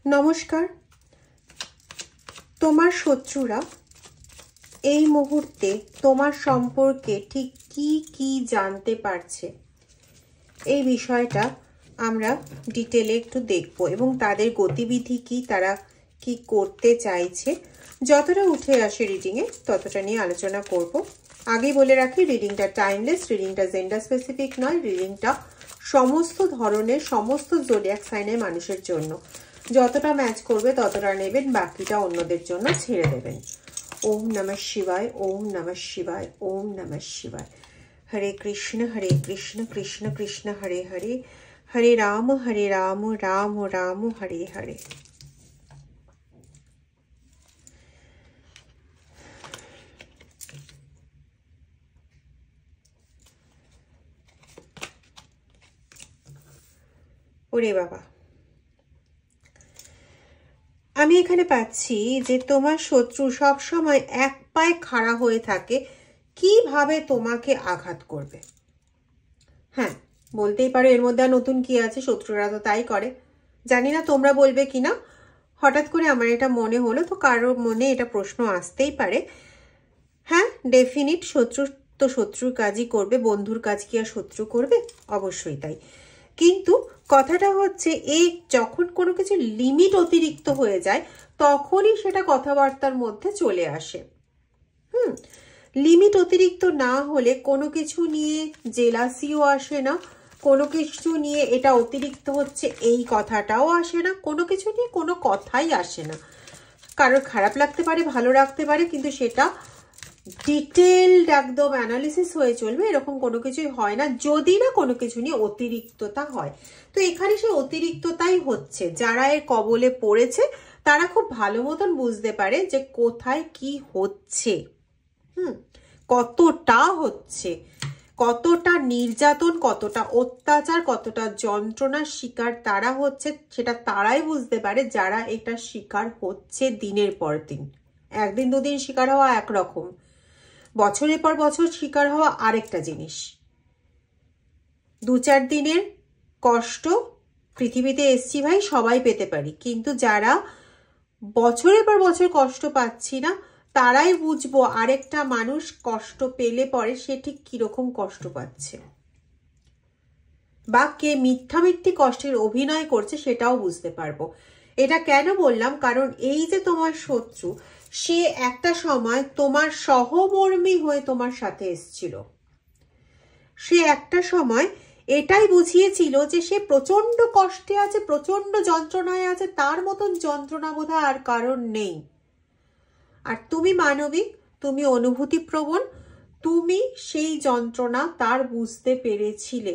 নমস্কার। তোমার শত্রুরা এই মুহূর্তে তোমার সম্পর্কে ঠিক কি কি জানতে পারছে এই বিষয়টা আমরা ডিটেলে একটু দেখব এবং তাদের গতিবিধি কি, তারা কি করতে চাইছে, যতটা উঠে আসে রিডিংয়ে ততটা নিয়ে আলোচনা করব। আগেই বলে রাখি, রিডিংটা টাইমলেস, রিডিংটা জেন্ডার স্পেসিফিক নয়, রিডিংটা সমস্ত ধরনের সমস্ত জোডিয়াক সাইনের মানুষের জন্য। যতটা ম্যাচ করবে ততটা নেবেন, বাকিটা অন্যদের জন্য ছেড়ে দেবেন। ওম নমঃ শিবায়, ওম নমঃ শিবায়, ওম নমঃ শিবায়। হরে কৃষ্ণ কৃষ্ণ কৃষ্ণ হরে হরে, হরে রাম রাম রাম হরে হরে। ওরে বাবা, আমি এখানে পাচ্ছি যে তোমার শত্রু সব সময় এক পায়ে খাড়া হয়ে থাকে কিভাবে তোমাকে আঘাত করবে। হ্যাঁ, বলতেই পারো এর মধ্যে আর নতুন কি আছে, শত্রুরা তো তাই করে। জানি না তোমরা বলবে কিনা, হঠাৎ করে আমার এটা মনে হলো, তো কারোর মনে এটা প্রশ্ন আসতেই পারে। হ্যাঁ, ডেফিনিট, শত্রু তো শত্রুর কাজই করবে, বন্ধুর কাজ কি আর শত্রু করবে? অবশ্যই তাই। কিন্তু কথাটা হচ্ছে, এই যখন কোনো কিছু লিমিট অতিরিক্ত হয়ে যায় তখনই সেটা কথাবার্তার মধ্যে চলে আসে। লিমিট অতিরিক্ত না হলে কোনো কিছু নিয়ে জেলাসিও আসে না, কোনো কিছু নিয়ে এটা অতিরিক্ত হচ্ছে এই কথাটাও আসে না, কোনো কিছু নিয়ে কোনো কথাই আসে না। কারোর খারাপ লাগতে পারে, ভালো লাগতে পারে, কিন্তু সেটা ডিটেইলড একদম অ্যানালিসিস হয়ে চলবে, এরকম কোনো কিছুই হয় না যদি না কোনো কিছু নিয়ে অতিরিক্ততা হয়। তো এখানে সে অতিরিক্ততাই হচ্ছে। যারা এর কবলে পড়েছে তারা খুব ভালো মতন বুঝতে পারে যে কোথায় কি হচ্ছে, কতটা হচ্ছে, কতটা নির্যাতন, কতটা অত্যাচার, কতটা যন্ত্রণার শিকার তারা হচ্ছে, সেটা তারাই বুঝতে পারে যারা এটা শিকার হচ্ছে দিনের পর দিন। একদিন দুদিন শিকার হওয়া একরকম, বছরের পর বছর শিকার হওয়া আরেকটা জিনিস। 2-4 দিনের কষ্ট পৃথিবীতে এসছি ভাই, সবাই পেতে পারি, কিন্তু যারা বছরের পর বছর কষ্ট পাচ্ছি না তারাই বুঝবো আরেকটা মানুষ কষ্ট পেলে পরে সে ঠিক কিরকম কষ্ট পাচ্ছে, বা কে মিথ্যামিথ্যি কষ্টের অভিনয় করছে সেটাও বুঝতে পারবো। এটা কেন বললাম, কারণ এই যে তোমার শত্রু, সে একটা সময় তোমার সহমর্মী হয়ে তোমার সাথে এসছিল। সে একটা সময় এটাই বুঝিয়েছিল যে সে প্রচন্ড কষ্টে আছে, প্রচন্ড যন্ত্রণায় আছে, তার মতন যন্ত্রণা বোধহয় আর কারণ নেই। আর তুমি মানবিক, তুমি অনুভূতিপ্রবণ, তুমি সেই যন্ত্রণা তার বুঝতে পেরেছিলে,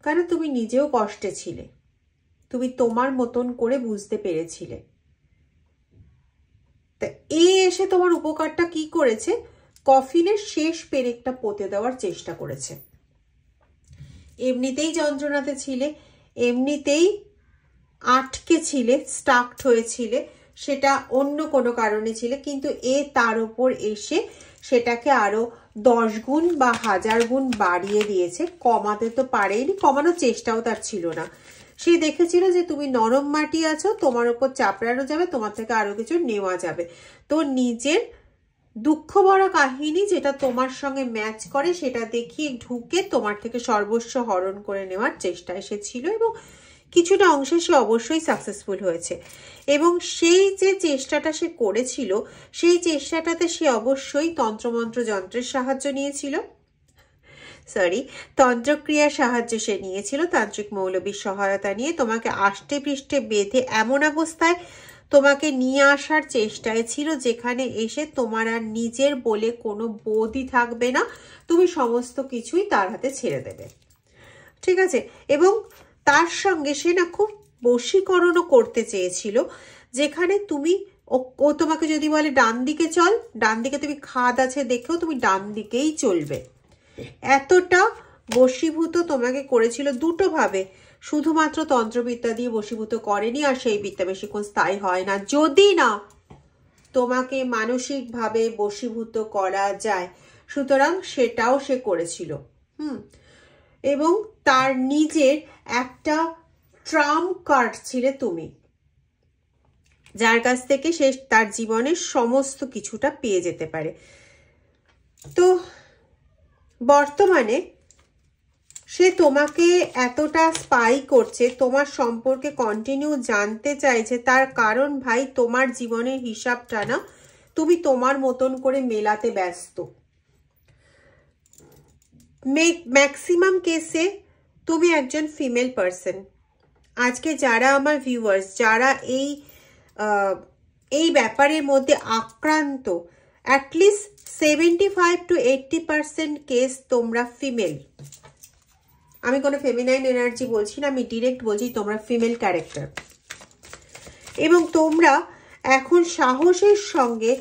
কারণ তুমি নিজেও কষ্টে ছিলে, তুমি তোমার মতন করে বুঝতে পেরেছিলে। তা এসে তোমার উপকারটা কি করেছে, কফিনের শেষ পেরেকটা পুঁতে দেওয়ার চেষ্টা করেছে। এমনিতেই যন্ত্রণাতে ছিলে, এমনিতেই আটকে ছিলে, স্টাকড হয়েছিলে, সেটা অন্য কোনো কারণে ছিলে, কিন্তু তার উপর এসে সেটাকে আরো 10 গুণ বা 1000 গুণ বাড়িয়ে দিয়েছে। কমাতে তো পারেনি, কমানোর চেষ্টাও তার ছিল না। সে দেখেছিল যে তুমি নরম মাটি আছো, তোমার উপর চাপড়ানো যাবে, তোমার থেকে আরো কিছু নেওয়া যাবে। তো নিজের দুঃখ ভরা কাহিনী যেটা তোমার সঙ্গে ম্যাচ করে সেটা দেখিয়ে ঢুকে তোমার থেকে সর্বস্ব হরণ করে নেওয়ার চেষ্টায় সে ছিল, এবং কিছুটা অংশে সে অবশ্যই সাকসেসফুল হয়েছে। এবং সেই যে চেষ্টাটা সে করেছিল, সেই চেষ্টাটাতে সে অবশ্যই তন্ত্রমন্ত্র যন্ত্রের সাহায্য নিয়েছিল, তন্ত্রক্রিয়ার সাহায্য সে নিয়েছিল, তান্ত্রিক মৌলবীর সহায়তা নিয়ে তোমাকে আষ্টে পৃষ্ঠে বেঁধে এমন অবস্থায় তোমাকে নিয়ে আসার চেষ্টায় ছিল যেখানে এসে তোমার আর নিজের বলে কোনো বোধই থাকবে না, তুমি সমস্ত কিছুই তার হাতে ছেড়ে দেবে। ঠিক আছে? এবং তার সঙ্গে সে না খুব বশীকরণও করতে চেয়েছিল, যেখানে তুমি ও তোমাকে যদি বলে ডান দিকে চল, ডান দিকে তুমি খাদ আছে দেখেও তুমি ডান দিকেই চলবে। এতটা বশীভূত তোমাকে করেছিল দুটো ভাবে, শুধুমাত্র তন্ত্রবিদ্যা দিয়ে বশীভূত করেনি, আর সেই বিদ্যা বেশিক্ষণ স্থায়ী হয় না যদি না তোমাকে মানসিকভাবে বশীভূত করা যায়। সুতরাং সেটাও সে করেছিল। এবং তার নিজের একটা ট্রাম্প কার্ড ছিলে তুমি, যার কাছ থেকে সে তার জীবনের সমস্ত কিছুটা পেয়ে যেতে পারে। তো বর্তমানে সে তোমাকে এতটা স্পাই করছে, তোমার সম্পর্কে কন্টিনিউ জানতে চাইছে, তার কারণ ভাই তোমার জীবনের হিসাবটা না তুমি তোমার মতন করে মেলাতে ব্যস্ত। ম্যাক্সিমাম কেসে তুমি একজন ফিমেল পার্সন। আজকে যারা আমার ভিউয়ার্স, যারা এই ব্যাপারের মধ্যে আক্রান্ত, অ্যাটলিস্ট 75 to 80% কেস তোমরা ফিমেল। আমি কোনো ফেমিনাইন এনার্জি বলছি না, আমি ডিরেক্ট বলছি তোমরা ফিমেল ক্যারেক্টার। এবং তোমরা এখন সাহসের সঙ্গে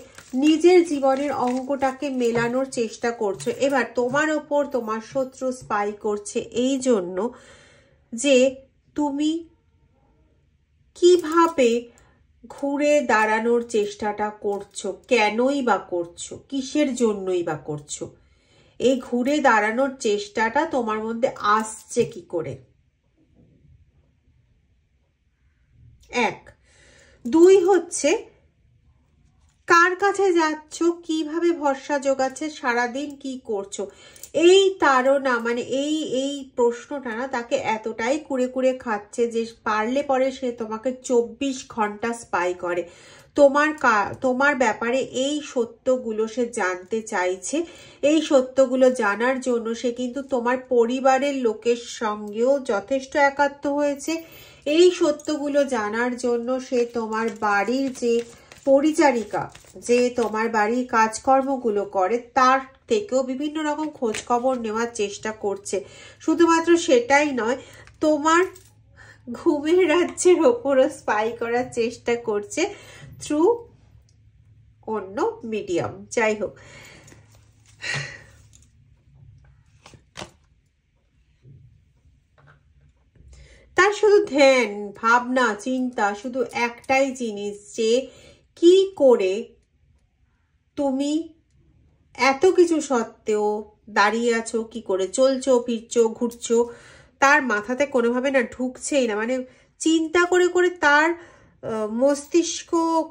নিজের জীবনের অঙ্কটাকে মেলানোর চেষ্টা করছো। এবার তোমার ওপর তোমার শত্রু স্পাই করছে এই জন্য যে তুমি কিভাবে ঘুরে দাঁড়ানোর চেষ্টাটা করছো, কেনই বা করছো, কিসের জন্যই বা করছো। এই ঘুরে দাঁড়ানোর চেষ্টাটা তোমার মধ্যে আসছে কি করে? 1, 2 হচ্ছে কার কাছে যাচ্ছ, কিভাবে ভরসা জোগাচ্ছে, সারাদিন কি করছো। এই তাড়না মানে এই প্রশ্নটা না তাকে এতটাই কুড়ে কুড়ে খাচ্ছে যে পারলে পরে সে তোমাকে 24 ঘন্টা স্পাই করে। তোমার ব্যাপারে এই সত্যগুলো সে জানতে চাইছে। এই সত্যগুলো জানার জন্য সে কিন্তু তোমার পরিবারের লোকের সঙ্গেও যথেষ্ট একাত্ম হয়েছে। এই সত্যগুলো জানার জন্য সে তোমার বাড়ির যে পরিচারিকা, যে তোমার বাড়ির কাজকর্মগুলো করে, তার থেকেও বিভিন্ন রকম খোঁজ খবর নেওয়ার চেষ্টা করছে। শুধুমাত্র সেটাই নয়, তোমার ঘুমের রাজ্যের ওপরও স্পাই করার চেষ্টা করছে থ্রু অন্য মিডিয়াম। যাই হোক, তার শুধু ধ্যান, ভাবনা, চিন্তা শুধু একটাই জিনিস, যে কি করে তুমি এত কিছু সত্ত্বেও দাঁড়িয়ে আছো, কি করে চলছো, ফিরছো, ঘুরছো, তার মাথাতে কোনোভাবে না ঢুকছেই না। মানে চিন্তা করে করে তার মস্তিষ্ক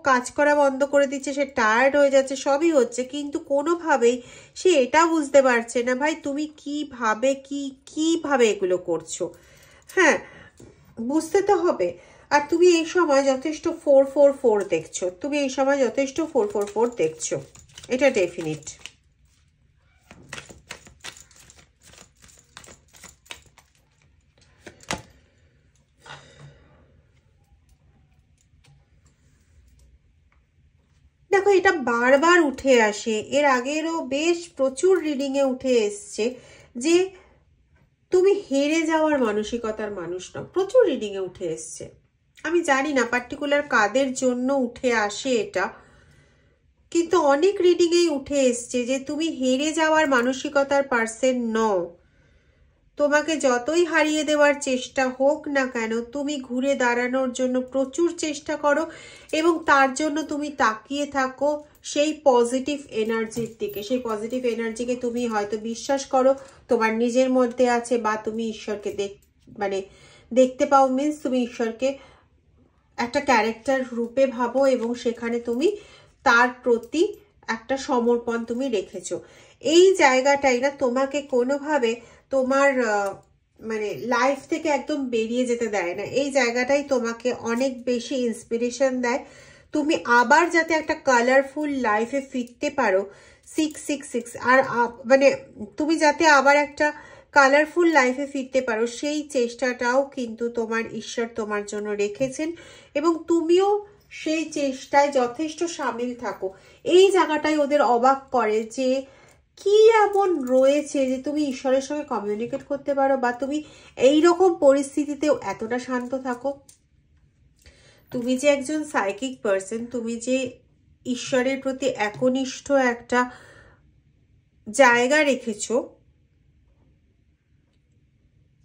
কাজ করা বন্ধ করে দিচ্ছে, সে টায়ার্ড হয়ে যাচ্ছে, সবই হচ্ছে, কিন্তু কোনোভাবেই সে এটা বুঝতে পারছে না ভাই তুমি কিভাবে এগুলো করছো। হ্যাঁ, বুঝতে তো হবে। আর তুমি এই সময় যথেষ্ট 444 দেখছো, তুমি এই সময় যথেষ্ট 444 দেখছো, এটা ডেফিনিট। দেখো, এটা বারবার উঠে আসে, এর আগেরও বেশ প্রচুর রিডিংয়ে উঠে এসছে যে তুমি হেরে যাওয়ার মানসিকতার মানুষ না। প্রচুর রিডিংয়ে উঠে এসছে, আমি জানি না পার্টিকুলার কাদের জন্য উঠে আসে এটা, কিন্তু অনেক রিডিংয়েই উঠে এসছে যে তুমি হেরে যাওয়ার মানসিকতার পার্সন নও। তোমাকে যতই হারিয়ে দেওয়ার চেষ্টা হোক না কেন, তুমি ঘুরে দাঁড়ানোর জন্য প্রচুর চেষ্টা করো এবং তার জন্য তুমি তাকিয়ে থাকো সেই পজিটিভ এনার্জির দিকে। সেই পজিটিভ এনার্জিকে তুমি হয়তো বিশ্বাস করো তোমার নিজের মধ্যে আছে, বা তুমি ঈশ্বরকে দেখতে পাও, মিন্স তুমি ঈশ্বরকে একটা ক্যারেক্টার রূপে ভাবো এবং সেখানে তুমি তার প্রতি একটা সমর্পণ তুমি রেখেছো। এই জায়গাটাই না তোমাকে কোনোভাবে তোমার লাইফ থেকে একদম বেরিয়ে যেতে দেয় না। এই জায়গাটাই তোমাকে অনেক বেশি ইন্সপিরেশন দেয়, তুমি আবার যাতে একটা কালারফুল লাইফে ফিরতে পারো। 666 আর তুমি যাতে আবার একটা কালারফুল লাইফে ফিরতে পারো, সেই চেষ্টাটাও কিন্তু তোমার ঈশ্বর তোমার জন্য রেখেছেন এবং তুমিও সেই চেষ্টায় যথেষ্ট সামিল থাকো। এই জায়গাটাই ওদের অবাক করে যে কি এমন রয়েছে যে তুমি ঈশ্বরের সঙ্গে কমিউনিকেট করতে পারো, বা তুমি এইরকম পরিস্থিতিতেও এতটা শান্ত থাকো। তুমি যে একজন সাইকিক পার্সন, তুমি যে ঈশ্বরের প্রতি একনিষ্ঠ একটা জায়গা রেখেছো,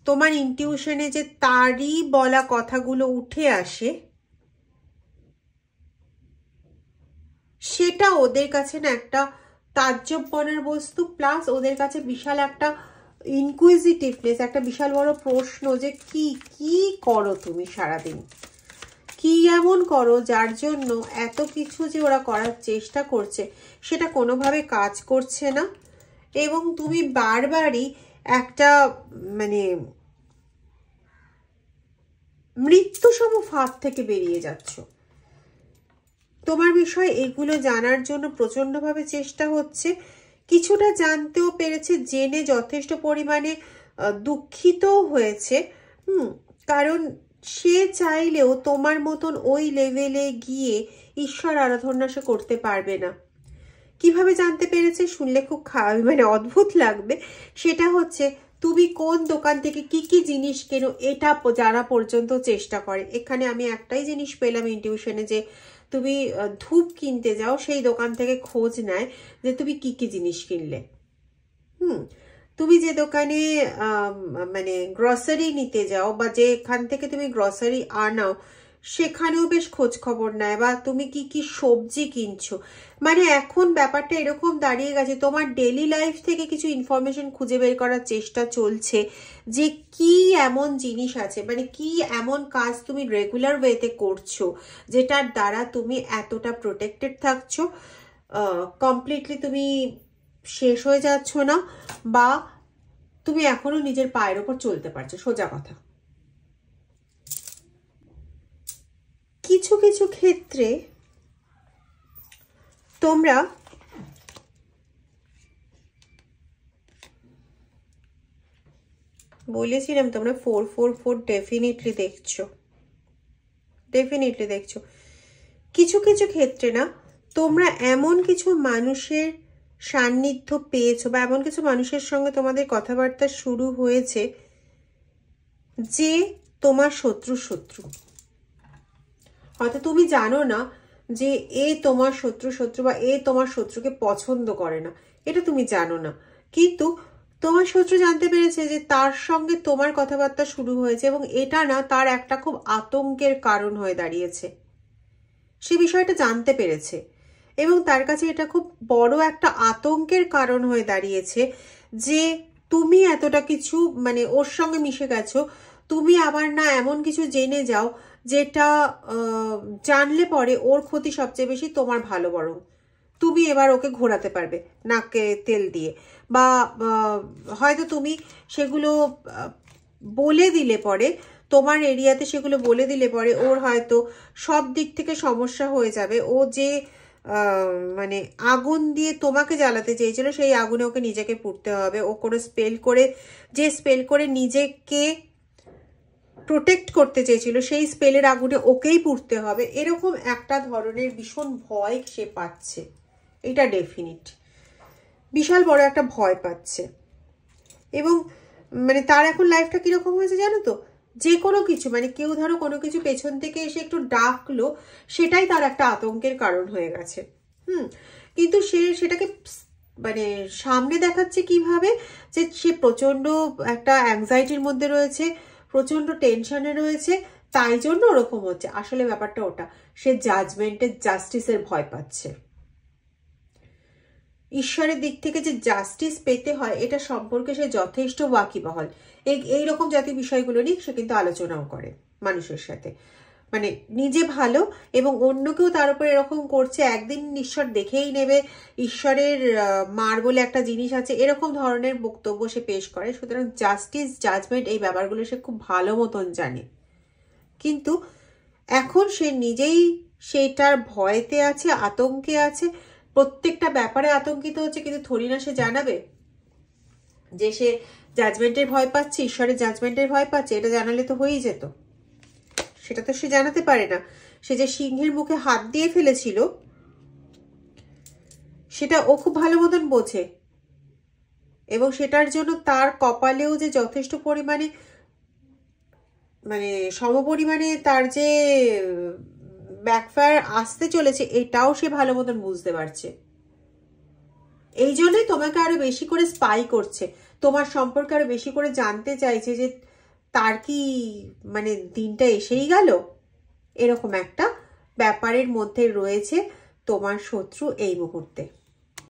তোমার ইনটিউশনে যে তারই বলা কথাগুলো উঠে আসে, সেটা ওদের কাছে না একটা তাজ্জব বনার বস্তু, প্লাস ওদের কাছে বিশাল একটা ইনকুইজিটিভনেস, একটা বিশাল বড় প্রশ্ন যে কি কি করো তুমি সারাদিন, কি এমন করো যার জন্য এত কিছু যে ওরা করার চেষ্টা করছে সেটা কোনোভাবে কাজ করছে না, এবং তুমি বারবারই একটা মানে মৃত্যুসম ফাঁদ থেকে বেরিয়ে যাচ্ছ। তোমার বিষয়ে এগুলো জানার জন্য প্রচন্ডভাবে চেষ্টা হচ্ছে, কিছুটা জানতেও পেরেছে, জেনে যথেষ্ট পরিমাণে দুঃখিত হয়েছে। কারণ সে চাইলেও তোমার মতন ওই লেভেলে গিয়ে ঈশ্বর আরাধনা সে করতে পারবে না। কিভাবে জানতে পেরেছে শুনলে খুব মানে অদ্ভুত লাগবে। সেটা হচ্ছে তুমি কোন দোকান থেকে কি কি জিনিস কেনো এটা যারা পর্যন্ত চেষ্টা করে। এখানে আমি একটাই জিনিস পেলাম ইনটিউশনে, যে তুমি ধূপ কিনতে যাও, সেই দোকান থেকে খোঁজ নেয় যে তুমি কি কি জিনিস কিনলে। তুমি যে দোকানে মানে গ্রসারি নিতে যাও বা যেখান থেকে তুমি গ্রসারি আনাও সেখানেও বেশ খোঁজ খবর নেয়, বা তুমি কি কি সবজি কিনছো। মানে এখন ব্যাপারটা এরকম দাঁড়িয়ে গেছে, তোমার ডেইলি লাইফ থেকে কিছু ইনফরমেশন খুঁজে বের করার চেষ্টা চলছে যে কি এমন জিনিস আছে, মানে কি এমন কাজ তুমি রেগুলার ওয়েতে করছো যেটার দ্বারা তুমি এতটা প্রোটেক্টেড থাকছো, কমপ্লিটলি তুমি শেষ হয়ে যাচ্ছ না, বা তুমি এখনো নিজের পায়ের ওপর চলতে পারছো। সোজা কথা, কিছু কিছু ক্ষেত্রে তোমরা বলেছিলাম তোমরা 444 ডেফিনেটলি দেখছো, কিছু কিছু ক্ষেত্রে না তোমরা এমন কিছু মানুষের সান্নিধ্য পেয়েছো বা এমন কিছু মানুষের সঙ্গে তোমাদের কথাবার্তা শুরু হয়েছে যে তোমার শত্রু। হয়তো তুমি জানো না যে এ তোমার শত্রু বা এ তোমার শত্রুকে পছন্দ করে না, এটা তুমি জানো না, কিন্তু তোমার শত্রু জানতে পেরেছে যে তার সঙ্গে তোমার কথাবার্তা শুরু হয়েছে, এবং এটা না তার একটা খুব আতঙ্কের কারণ হয়ে দাঁড়িয়েছে। সে বিষয়টা জানতে পেরেছে এবং তার কাছে এটা খুব বড় একটা আতঙ্কের কারণ হয়ে দাঁড়িয়েছে যে তুমি এতটা কিছু মানে ওর সঙ্গে মিশে গেছো, তুমি আবার না এমন কিছু জেনে যাও যেটা জানলে পরে ওর ক্ষতি সবচেয়ে বেশি, তোমার ভালো বরং তুমি এবার ওকে ঘোরাতে পারবে নাকে তেল দিয়ে, বা হয়তো তুমি সেগুলো বলে দিলে পরে তোমার এরিয়াতে সেগুলো বলে দিলে পরে ওর হয়তো সব দিক থেকে সমস্যা হয়ে যাবে। ও যে মানে আগুন দিয়ে তোমাকে জ্বালাতে চেয়েছিল সেই আগুনে ওকে নিজেকে পুড়তে হবে। ও কোনো স্পেল করে নিজেকে প্রোটেক্ট করতে চেয়েছিল সেই স্পেলের আগুনে ওকেই পুড়তে হবে, এরকম একটা ধরনের ভীষণ ভয় সে পাচ্ছে। এটা ডেফিনিট বিশাল বড় একটা ভয় পাচ্ছে। এবং মানে তার এখন লাইফটা কিরকম হয়েছে জানো তো, যে কোনো কিছু মানে কেউ ধরো কোনো কিছু পেছন থেকে এসে একটু ডাকলো সেটাই তার একটা আতঙ্কের কারণ হয়ে গেছে। কিন্তু সে সেটাকে মানে সামনে দেখাচ্ছে কিভাবে, যে সে প্রচন্ড একটা অ্যাংজাইটির মধ্যে রয়েছে, প্রচন্ড টেনশনে রয়েছে, তাই জন্য ওরকম হচ্ছে। আসলে ব্যাপারটা ওটা, সে জাজমেন্টের জাস্টিসের ভয় পাচ্ছে। ঈশ্বরের দিক থেকে যে জাস্টিস পেতে হয় এটা সম্পর্কে সে যথেষ্ট ওয়াকিবহাল। এইরকম জাতীয় বিষয়গুলো নিয়ে সে কিন্তু আলোচনাও করে মানুষের সাথে, মানে নিজে ভালো এবং অন্য কেউ তার উপর এরকম করছে, একদিন ঈশ্বর দেখেই নেবে, ঈশ্বরের মার বলে একটা জিনিস আছে, এরকম ধরনের বক্তব্য সে পেশ করে। সুতরাং জাস্টিস জাজমেন্ট এই ব্যাপারগুলো সে খুব ভালো মতন জানে, কিন্তু এখন সে নিজেই সেটার ভয়তে আছে, আতঙ্কে আছে, প্রত্যেকটা ব্যাপারে আতঙ্কিত হচ্ছে। কিন্তু থরি না সে জানাবে যে সে জাজমেন্টের ভয় পাচ্ছে, ঈশ্বরের জাজমেন্টের ভয় পাচ্ছে, এটা জানালে তো হয়েই যেত। সেটা তো সে জানাতে পারে না। সে যে সিংহের মুখে হাত দিয়ে ফেলেছিল সেটা ও খুব ভালো মতন বোঝে, এবং সেটার জন্য তার কপালেও যে যথেষ্ট পরিমাণে মানে সমপরিমাণে তার যে ব্যাকফায়ার আসতে চলেছে এটাও সে ভালো মতন বুঝতে পারছে। এই জন্যই তোমাকে আরো বেশি করে স্পাই করছে, তোমার সম্পর্কে আরো বেশি করে জানতে চাইছে যে তার কি মানে দিনটা এসেই গেল। এরকম একটা ব্যাপারের মধ্যে রয়েছে তোমার শত্রু এই মুহূর্তে।